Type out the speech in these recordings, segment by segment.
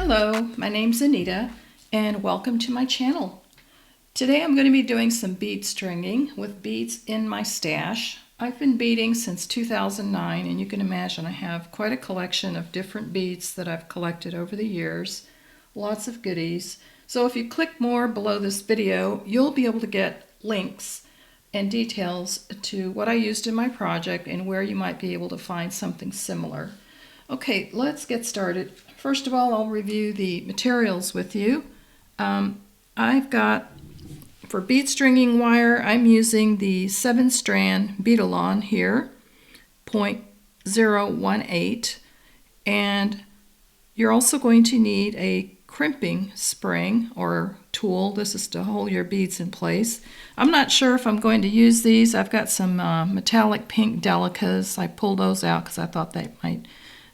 Hello, my name's Anita and welcome to my channel. Today I'm going to be doing some bead stringing with beads in my stash. I've been beading since 2009 and you can imagine I have quite a collection of different beads that I've collected over the years. Lots of goodies. So if you click more below this video, you'll be able to get links and details to what I used in my project and where you might be able to find something similar. Okay, let's get started. First of all, I'll review the materials with you. I've got, for bead stringing wire, I'm using the 7-strand bead-along here, 0.018, and you're also going to need a crimping spring or tool. This is to hold your beads in place. I'm not sure if I'm going to use these. I've got some metallic pink delicas. I pulled those out because I thought they might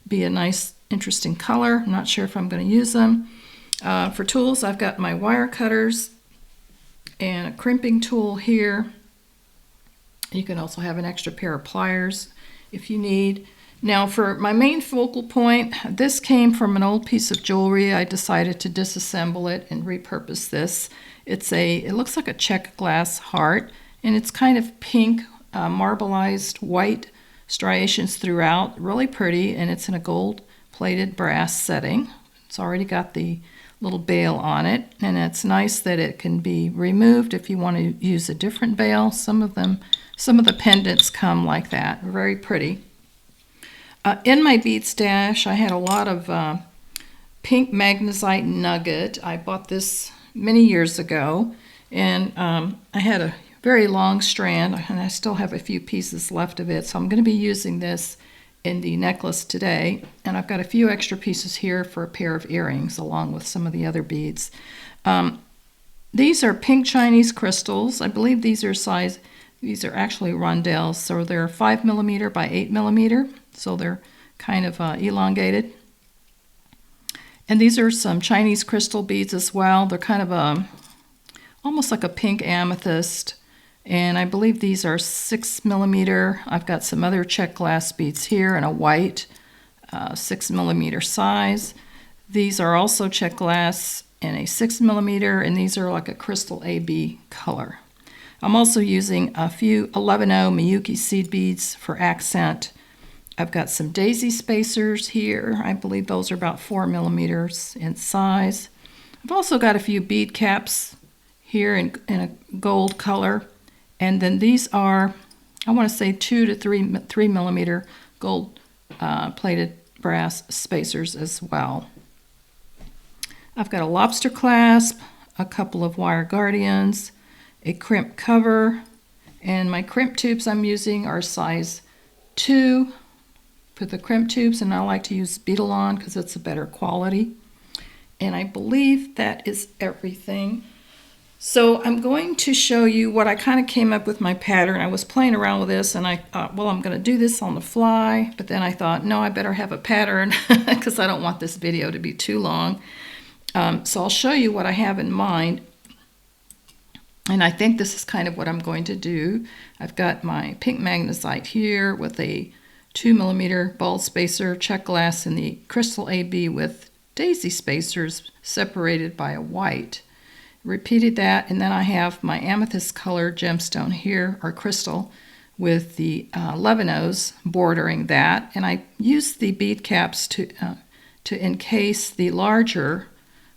be a nice, interesting color. I'm not sure if I'm going to use them. For tools, I've got my wire cutters and a crimping tool here. You can also have an extra pair of pliers if you need. Now for my main focal point, this came from an old piece of jewelry. I decided to disassemble it and repurpose this. It looks like a Czech glass heart, and it's kind of pink, marbleized white striations throughout, really pretty, and it's in a gold-plated brass setting. It's already got the little bail on it, and it's nice that it can be removed if you want to use a different bail. Some of the pendants come like that. Very pretty. In my bead stash, I had a lot of pink magnesite nugget. I bought this many years ago, and I had a very long strand, and I still have a few pieces left of it, so I'm going to be using this in the necklace today. And I've got a few extra pieces here for a pair of earrings along with some of the other beads. These are pink Chinese crystals. I believe these are actually rondelles, so they're 5mm by 8mm, so they're kind of elongated. And these are some Chinese crystal beads as well. They're kind of almost like a pink amethyst. And I believe these are 6mm. I've got some other Czech glass beads here in a white 6mm size. These are also Czech glass in a 6mm, and these are like a crystal AB color. I'm also using a few 11-0 Miyuki seed beads for accent. I've got some daisy spacers here. I believe those are about 4mm in size. I've also got a few bead caps here in a gold color. And then these are, I want to say 2 to 3mm gold plated brass spacers as well. I've got a lobster clasp, a couple of wire guardians, a crimp cover, and my crimp tubes I'm using are size 2 for the crimp tubes, and I like to use bead-along because it's a better quality. And I believe that is everything. So I'm going to show you what I kind of came up with my pattern. I was playing around with this and I thought, well, I'm going to do this on the fly, but then I thought, no, I better have a pattern because I don't want this video to be too long. So I'll show you what I have in mind. And I think this is kind of what I'm going to do. I've got my pink magnesite here with a 2mm ball spacer, Czech glass, and the crystal AB with daisy spacers separated by a white. Repeated that, and then I have my amethyst color gemstone here, or crystal, with the 11-0s bordering that, and I used the bead caps to encase the larger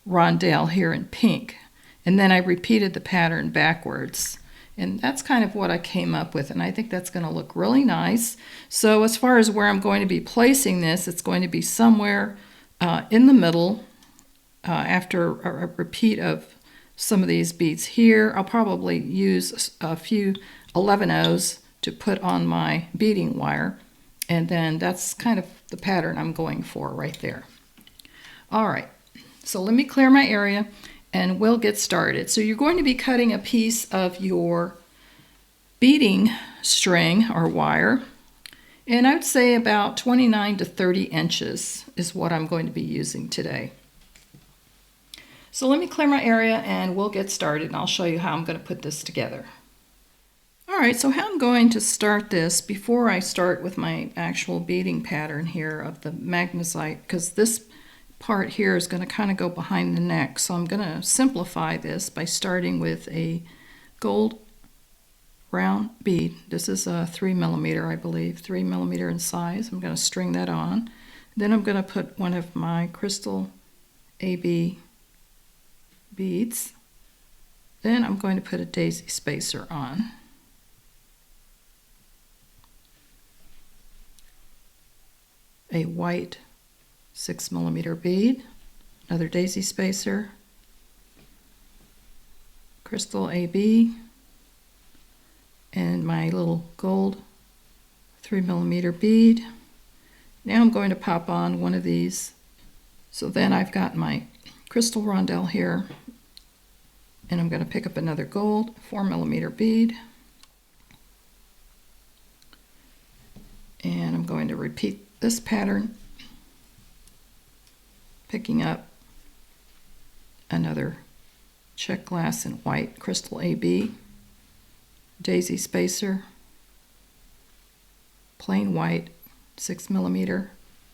rondelle here in pink, and then I repeated the pattern backwards, and that's kind of what I came up with, and I think that's going to look really nice. So as far as where I'm going to be placing this, it's going to be somewhere in the middle after a repeat of some of these beads here. I'll probably use a few 11-0s to put on my beading wire, and then that's kind of the pattern I'm going for right there. All right, so let me clear my area and we'll get started. So you're going to be cutting a piece of your beading string or wire, and I would say about 29 to 30 inches is what I'm going to be using today. So let me clear my area and we'll get started, and I'll show you how I'm going to put this together. All right, so how I'm going to start this before I start with my actual beading pattern here of the magnesite, because this part here is going to kind of go behind the neck, so I'm going to simplify this by starting with a gold round bead. This is a 3mm, I believe, 3mm in size. I'm going to string that on. Then I'm going to put one of my crystal AB beads. Then I'm going to put a daisy spacer on. A white 6mm bead, another daisy spacer, crystal AB, and my little gold 3mm bead. Now I'm going to pop on one of these. So then I've got my crystal rondelle here, and I'm going to pick up another gold 4mm bead, and I'm going to repeat this pattern, picking up another Czech glass in white crystal AB, daisy spacer, plain white 6mm,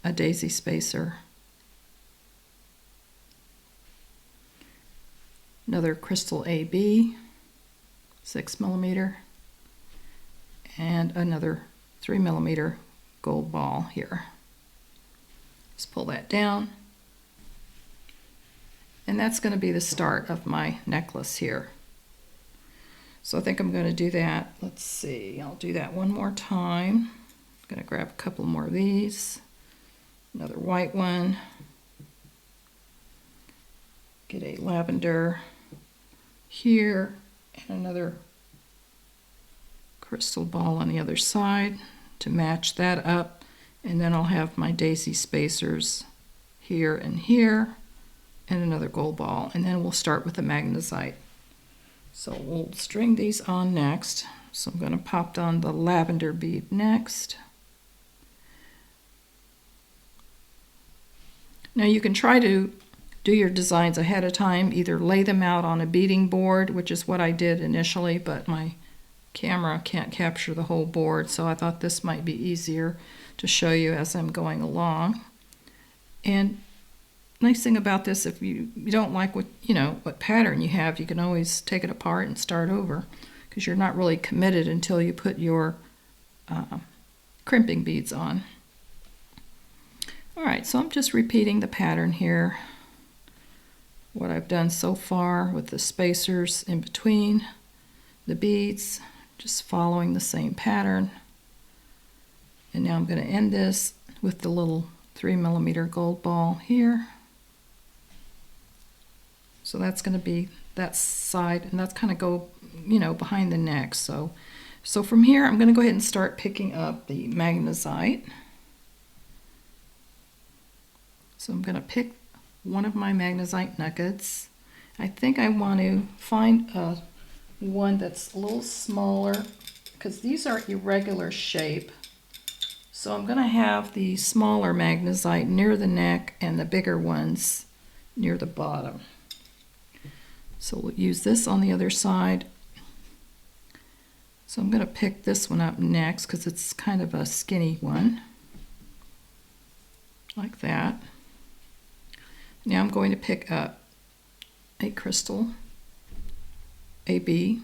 a daisy spacer, another crystal AB 6mm, and another 3mm gold ball here. Just pull that down, and that's going to be the start of my necklace here. So I think I'm going to do that. Let's see, I'll do that one more time. I'm going to grab a couple more of these, another white one, get a lavender here, and another crystal ball on the other side to match that up, and then I'll have my daisy spacers here, and another gold ball, and then we'll start with the magnesite. So we'll string these on next. So I'm going to pop on the lavender bead next. Now you can try to do your designs ahead of time, either lay them out on a beading board, which is what I did initially, but my camera can't capture the whole board, so I thought this might be easier to show you as I'm going along. And nice thing about this, if you don't like what pattern you have, you can always take it apart and start over, because you're not really committed until you put your crimping beads on. All right, so I'm just repeating the pattern here, what I've done so far with the spacers in between the beads, just following the same pattern. And now I'm going to end this with the little 3mm gold ball here. So that's going to be that side, and that's kind of go, behind the neck. So from here, I'm going to go ahead and start picking up the magnesite. So I'm going to pick one of my magnesite nuggets. I think I want to find one that's a little smaller, because these are irregular shape. So I'm going to have the smaller magnesite near the neck and the bigger ones near the bottom. So we'll use this on the other side. So I'm going to pick this one up next because it's kind of a skinny one, like that. Now I'm going to pick up a crystal AB,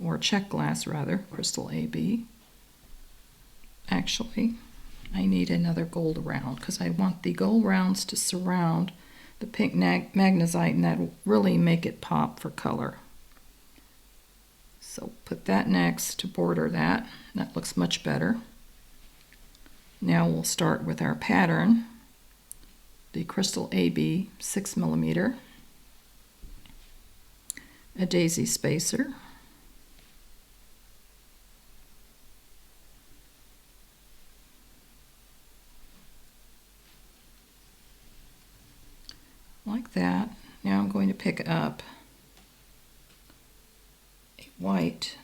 or Czech glass rather, crystal AB. Actually, I need another gold round because I want the gold rounds to surround the pink magnesite, and that will really make it pop for color. So put that next to border that. That looks much better. Now we'll start with our pattern, the crystal AB 6mm, a daisy spacer, like that. Now I'm going to pick up a white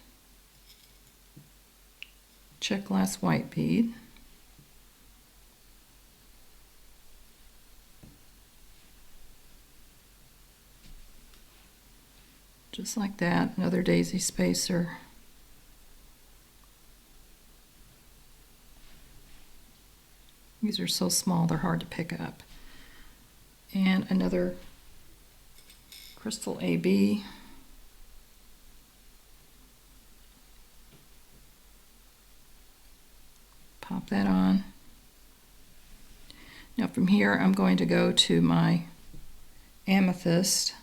Czech glass white bead, just like that, another daisy spacer, these are so small they're hard to pick up. and another crystal AB. Pop that on. Now from here I'm going to go to my amethyst.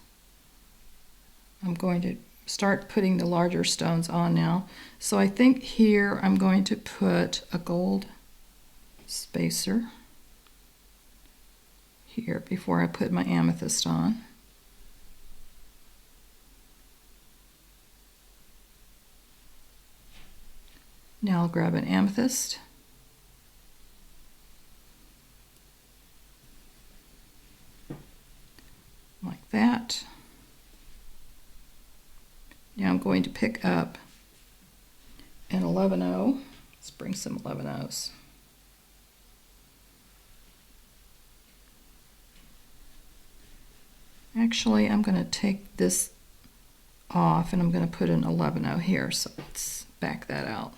I'm going to start putting the larger stones on now. So I think here I'm going to put a gold spacer here before I put my amethyst on. Now I'll grab an amethyst. Like that. Now I'm going to pick up an 11-0. Let's bring some 11-0s. Actually, I'm going to take this off and I'm going to put an 11-0 here. So let's back that out.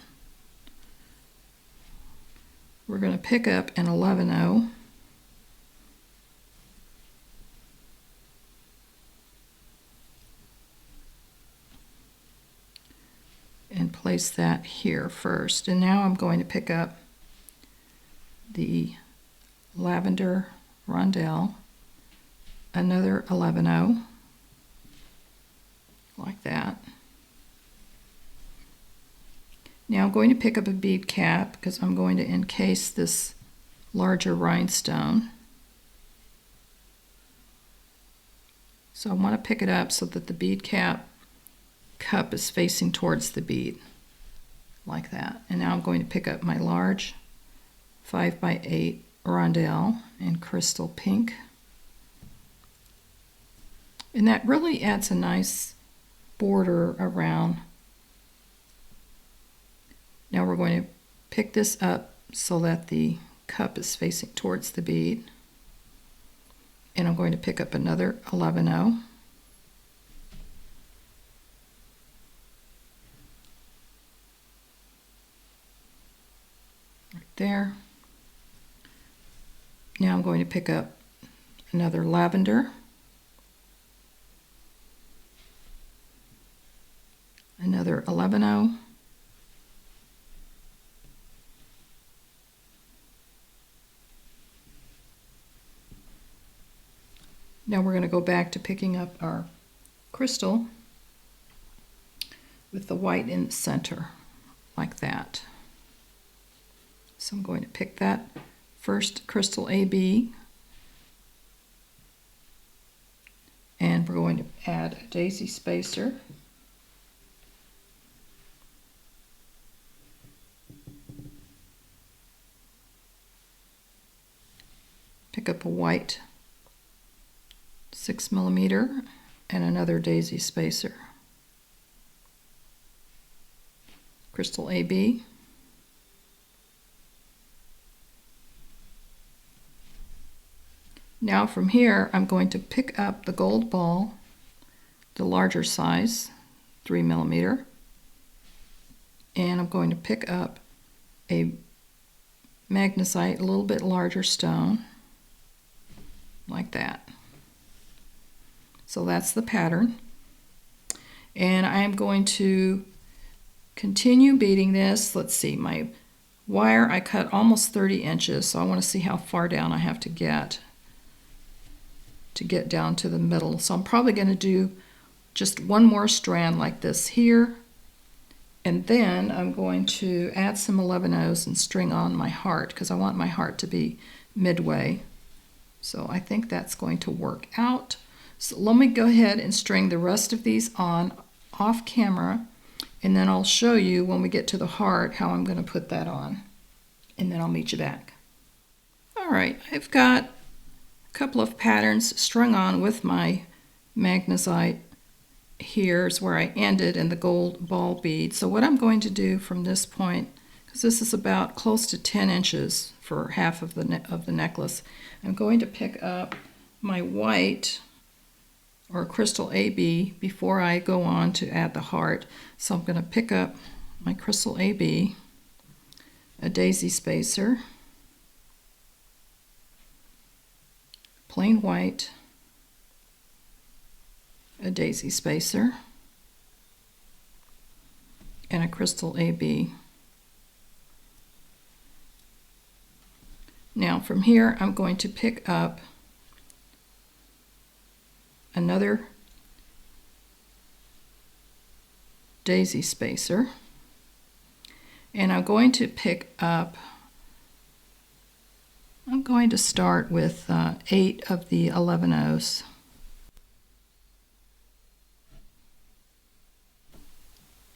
We're going to pick up an 11-0. And place that here first. And now I'm going to pick up the lavender rondelle, another 11-0, like that. Now I'm going to pick up a bead cap because I'm going to encase this larger rhinestone. So I want to pick it up so that the bead cap cup is facing towards the bead, like that. And now I'm going to pick up my large 5x8 rondelle in crystal pink. And that really adds a nice border around. Now we're going to pick this up so that the cup is facing towards the bead. And I'm going to pick up another 11-0. Right there. Now I'm going to pick up another lavender, another 11-0, now we're going to go back to picking up our crystal with the white in the center, like that. So I'm going to pick that first crystal AB, and we're going to add a daisy spacer. Pick up a white 6mm and another daisy spacer. Crystal AB. Now from here, I'm going to pick up the gold ball, the larger size, 3mm, and I'm going to pick up a magnesite, a little bit larger stone, like that. So that's the pattern. And I am going to continue beading this. Let's see, my wire I cut almost 30 inches, so I want to see how far down I have to get down to the middle. So I'm probably going to do just one more strand like this here, and then I'm going to add some 11-0s and string on my heart because I want my heart to be midway. So I think that's going to work out. So let me go ahead and string the rest of these on off camera, and then I'll show you when we get to the heart how I'm going to put that on, and then I'll meet you back. All right, I've got couple of patterns strung on with my magnesite. Here's where I ended in the gold ball bead. So what I'm going to do from this point, because this is about close to 10 inches for half of the necklace, I'm going to pick up my white or crystal AB before I go on to add the heart. So I'm going to pick up my crystal AB, a daisy spacer, plain white, a daisy spacer, and a crystal AB. Now from here I'm going to pick up another daisy spacer, and I'm going to start with 8 of the 11 O's.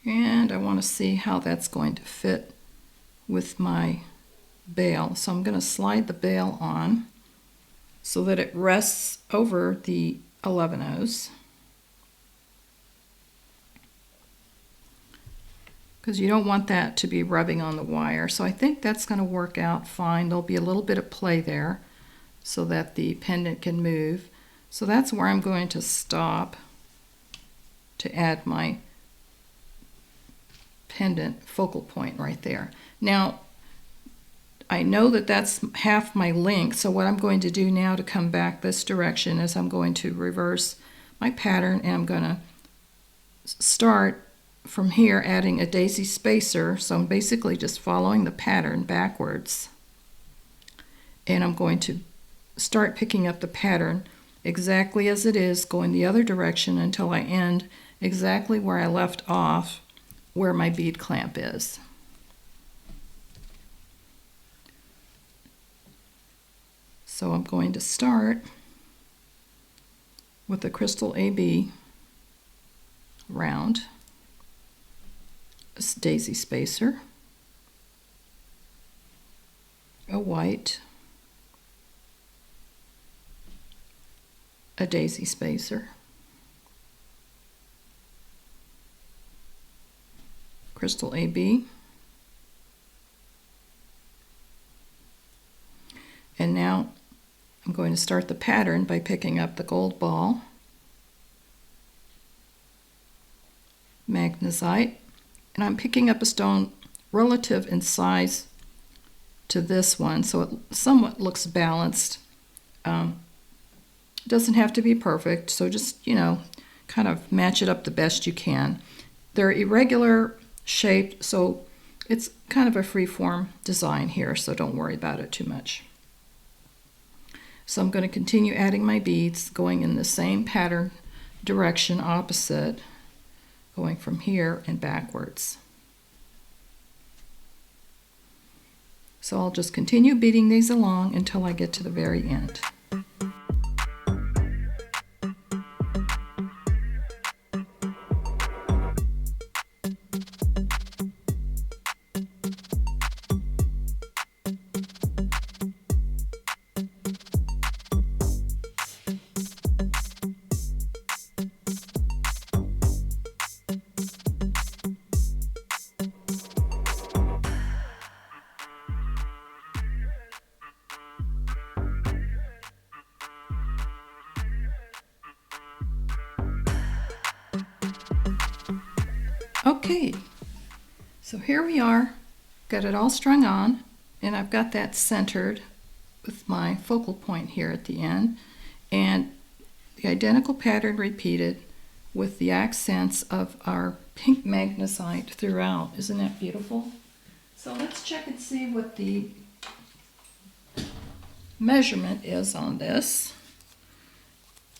And I want to see how that's going to fit with my bail. So I'm going to slide the bail on so that it rests over the 11 O's. Because you don't want that to be rubbing on the wire. So I think that's going to work out fine. There'll be a little bit of play there so that the pendant can move. So that's where I'm going to stop to add my pendant focal point right there. Now, I know that that's half my length, so what I'm going to do now to come back this direction is I'm going to reverse my pattern, and I'm going to start from here adding a daisy spacer. So I'm basically just following the pattern backwards, and I'm going to start picking up the pattern exactly as it is, going the other direction until I end exactly where I left off, where my bead clamp is. So I'm going to start with the crystal AB round, a daisy spacer, a white, a daisy spacer, crystal AB, and now I'm going to start the pattern by picking up the gold ball, magnesite, and I'm picking up a stone relative in size to this one, so it somewhat looks balanced. It doesn't have to be perfect, so just, kind of match it up the best you can. They're irregular shaped, so it's kind of a free-form design here, so don't worry about it too much. So I'm going to continue adding my beads, going in the same pattern direction opposite, going from here and backwards. So I'll just continue beading these along until I get to the very end. Okay, so here we are, got it all strung on, and I've got that centered with my focal point here at the end, and the identical pattern repeated with the accents of our pink magnesite throughout. Isn't that beautiful? So let's check and see what the measurement is on this,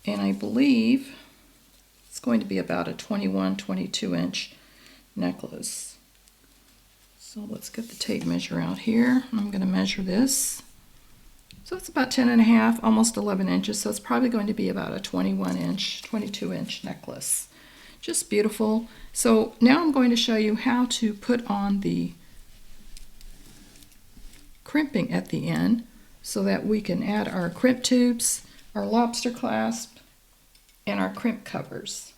and I believe it's going to be about a 22 inch necklace. So let's get the tape measure out here. I'm going to measure this. So it's about 10.5, almost 11 inches. So it's probably going to be about a 22 inch necklace. Just beautiful. So now I'm going to show you how to put on the crimping at the end so that we can add our crimp tubes, our lobster clasp, and our crimp covers.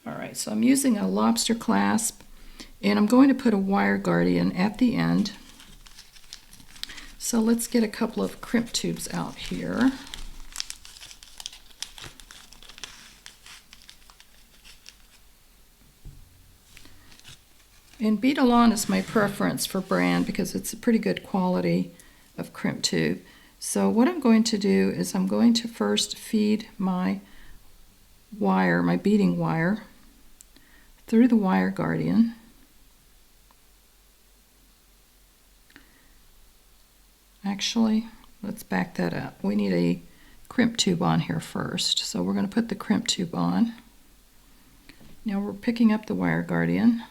All right, so I'm using a lobster clasp, and I'm going to put a wire guardian at the end. So let's get a couple of crimp tubes out here. And Beadalon is my preference for brand because it's a pretty good quality of crimp tube. So what I'm going to do is I'm going to first feed my wire, my beading wire, through the wire guardian. Actually, let's back that up. We need a crimp tube on here first. So we're going to put the crimp tube on. Now we're picking up the wire guardian.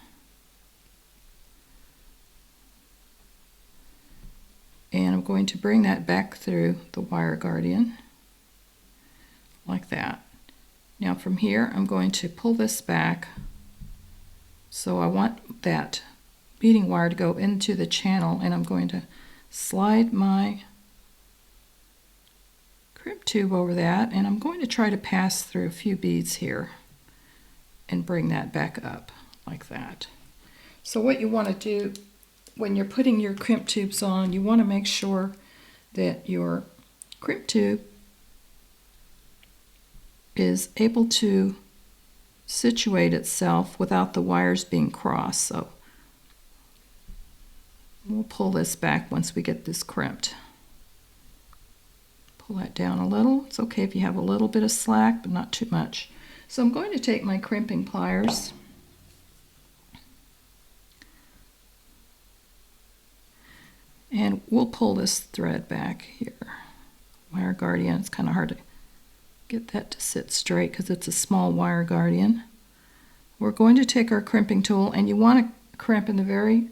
And I'm going to bring that back through the wire guardian like that. Now from here I'm going to pull this back. So I want that beading wire to go into the channel, and I'm going to slide my crimp tube over that, and I'm going to try to pass through a few beads here and bring that back up like that. So what you want to do when you're putting your crimp tubes on, you want to make sure that your crimp tube is able to situate itself without the wires being crossed. So we'll pull this back once we get this crimped. Pull that down a little. It's okay if you have a little bit of slack, but not too much. So I'm going to take my crimping pliers and we'll pull this thread back here. Wire guardian, it's kind of hard to get that to sit straight because it's a small wire guardian. We're going to take our crimping tool, and you want to crimp in the very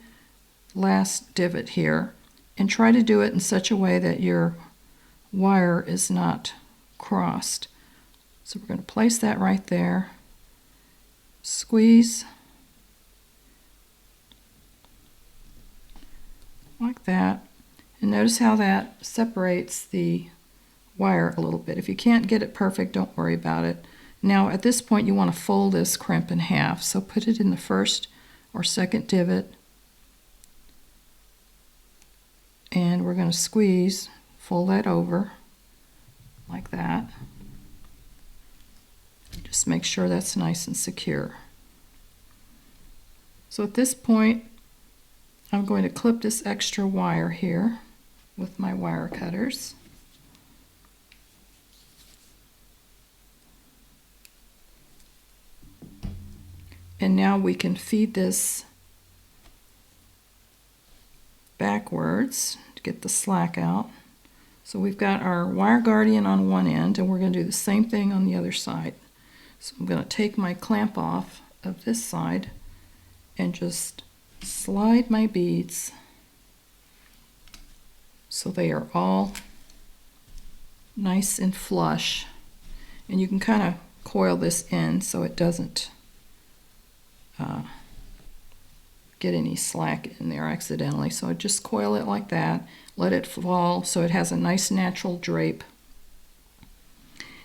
last divot here and try to do it in such a way that your wire is not crossed. So we're going to place that right there, squeeze like that, and notice how that separates the wire a little bit. If you can't get it perfect, don't worry about it. Now at this point you want to fold this crimp in half, so put it in the first or second divot, and we're going to squeeze, fold that over like that. Just make sure that's nice and secure. So at this point I'm going to clip this extra wire here with my wire cutters. And now we can feed this backwards to get the slack out. So we've got our wire guardian on one end, and we're going to do the same thing on the other side. So I'm going to take my clamp off of this side and just slide my beads so they are all nice and flush. And you can kind of coil this in so it doesn't get any slack in there accidentally. So just coil it like that, let it fall so it has a nice natural drape.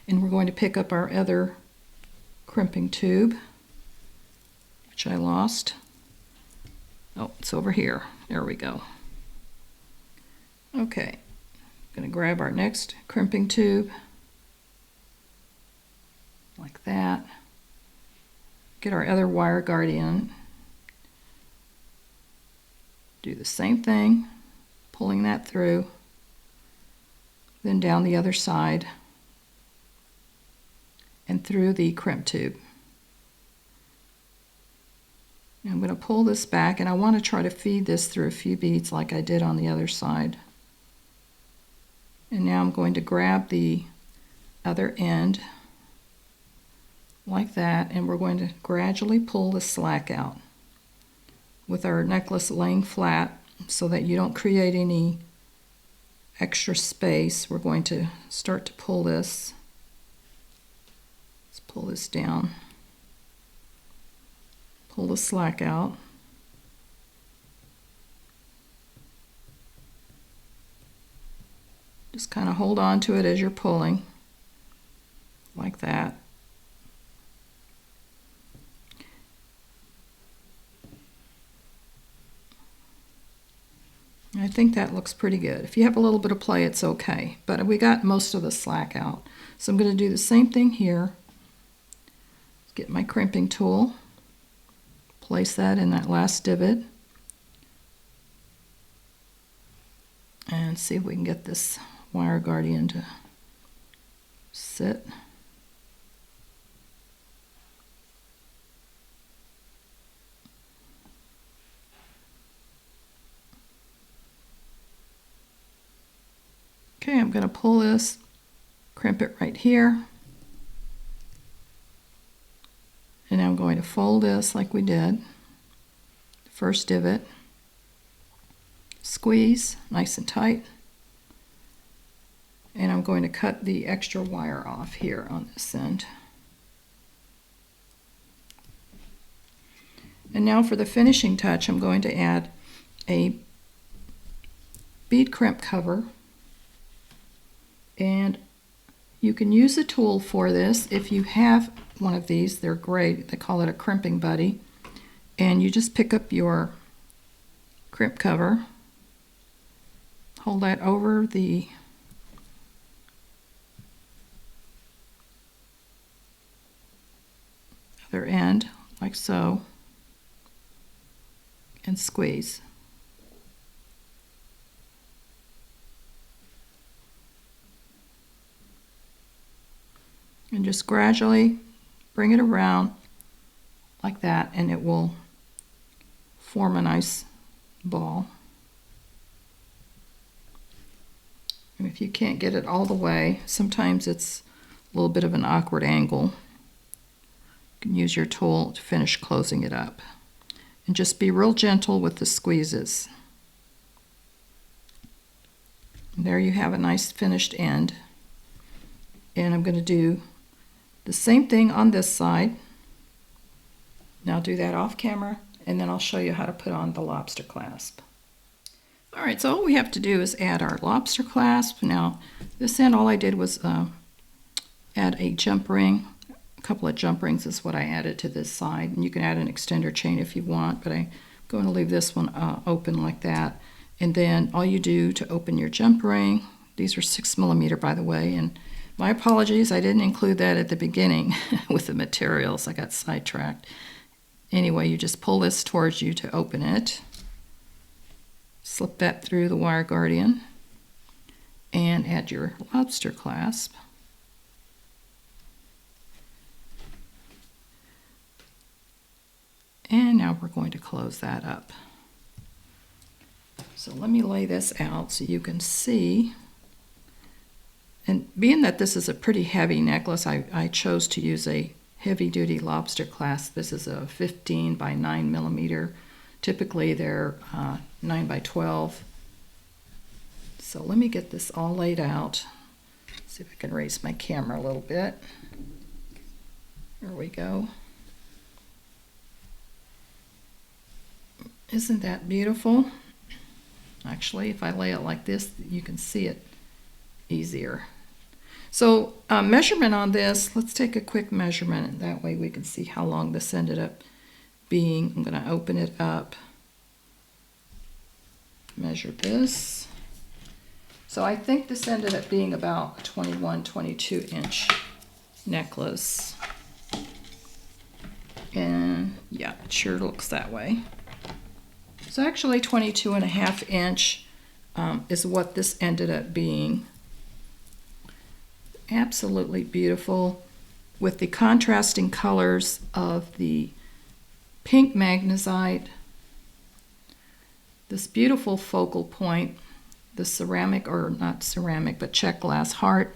And we're going to pick up our other crimping tube, which I lost. Oh, it's over here. There we go. Okay, I'm going to grab our next crimping tube like that. Get our other wire guardian. Do the same thing, pulling that through, then down the other side and through the crimp tube. And I'm going to pull this back, and I want to try to feed this through a few beads like I did on the other side. And now I'm going to grab the other end like that, and we're going to gradually pull the slack out with our necklace laying flat so that you don't create any extra space. We're going to start to pull this. Let's pull this down. Pull the slack out. Just kind of hold on to it as you're pulling, like that. I think that looks pretty good. If you have a little bit of play, it's okay, but we got most of the slack out. So I'm going to do the same thing here. Get my crimping tool, place that in that last divot, and and see if we can get this wire guardian to sit. Okay, I'm going to pull this, crimp it right here, and I'm going to fold this like we did. First divot, squeeze nice and tight, and I'm going to cut the extra wire off here on this end. And now for the finishing touch, I'm going to add a bead crimp cover, and you can use a tool for this. If you have one of these, they're great. They call it a crimping buddy. And you just pick up your crimp cover, hold that over the other end, like so, and squeeze. And just gradually bring it around like that, and it will form a nice ball. And if you can't get it all the way, sometimes it's a little bit of an awkward angle. You can use your tool to finish closing it up. And just be real gentle with the squeezes. And there you have a nice finished end. And I'm going to do the same thing on this side. Now do that off camera, and then I'll show you how to put on the lobster clasp. All right, so all we have to do is add our lobster clasp. Now this end, all I did was add a jump ring. A couple of jump rings is what I added to this side, and you can add an extender chain if you want, but I'm going to leave this one open like that. And then all you do to open your jump ring, these are 6mm by the way, and my apologies, I didn't include that at the beginning with the materials. I got sidetracked. Anyway, you just pull this towards you to open it. Slip that through the wire guardian and add your lobster clasp. And now we're going to close that up. So let me lay this out so you can see. And being that this is a pretty heavy necklace, I chose to use a heavy-duty lobster clasp. This is a 15 by 9mm. Typically they're 9 by 12. So let me get this all laid out. See if I can raise my camera a little bit. There we go. Isn't that beautiful? Actually, if I lay it like this, you can see it easier. So measurement on this, let's take a quick measurement, and that way we can see how long this ended up being. I'm going to open it up, measure this. So I think this ended up being about a 21, 22 inch necklace. And yeah, it sure looks that way. So actually 22.5 inch is what this ended up being. Absolutely beautiful with the contrasting colors of the pink magnesite, this beautiful focal point, the ceramic, or not ceramic, but Czech glass heart.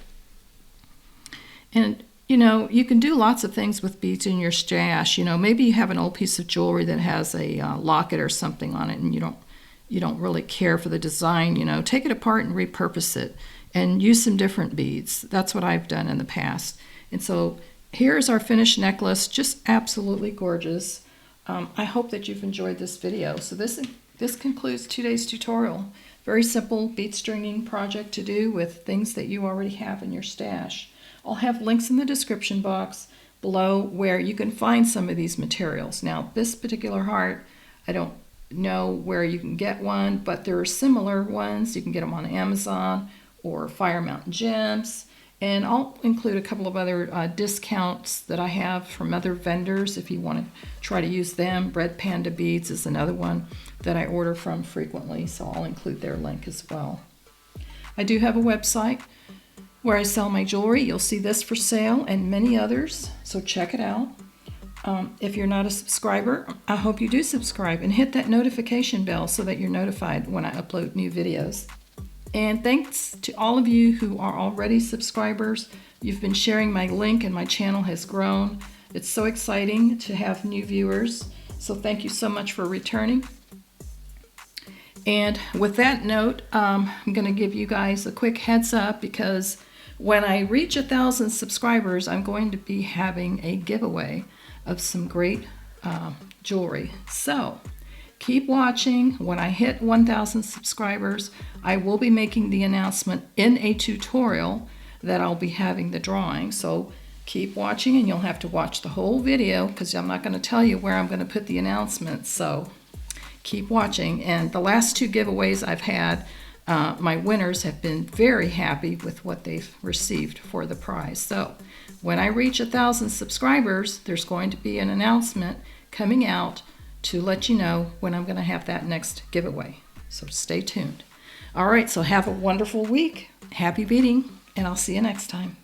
And you know, you can do lots of things with beads in your stash. You know, maybe you have an old piece of jewelry that has a locket or something on it, and you don't really care for the design. You know, take it apart and repurpose it and use some different beads. That's what I've done in the past. And so here's our finished necklace, just absolutely gorgeous. I hope that you've enjoyed this video. So this concludes today's tutorial. Very simple bead stringing project to do with things that you already have in your stash. I'll have links in the description box below where you can find some of these materials. Now, this particular heart, I don't know where you can get one, but there are similar ones. You can get them on Amazon or Fire Mountain Gems. And I'll include a couple of other discounts that I have from other vendors if you want to try to use them. Red Panda Beads is another one that I order from frequently, so I'll include their link as well. I do have a website where I sell my jewelry. You'll see this for sale and many others, so check it out. If you're not a subscriber, I hope you do subscribe and hit that notification bell so that you're notified when I upload new videos. And thanks to all of you who are already subscribers. You've been sharing my link and my channel has grown. It's so exciting to have new viewers. So thank you so much for returning. And with that note, I'm going to give you guys a quick heads up because when I reach 1,000 subscribers, I'm going to be having a giveaway of some great jewelry. So keep watching. When I hit 1,000 subscribers, I will be making the announcement in a tutorial that I'll be having the drawing. So keep watching, and you'll have to watch the whole video because I'm not going to tell you where I'm going to put the announcement. So keep watching. And the last 2 giveaways I've had, my winners have been very happy with what they've received for the prize. So when I reach 1,000 subscribers, there's going to be an announcement coming out to let you know when I'm going to have that next giveaway. So stay tuned. All right, so have a wonderful week. Happy beading, and I'll see you next time.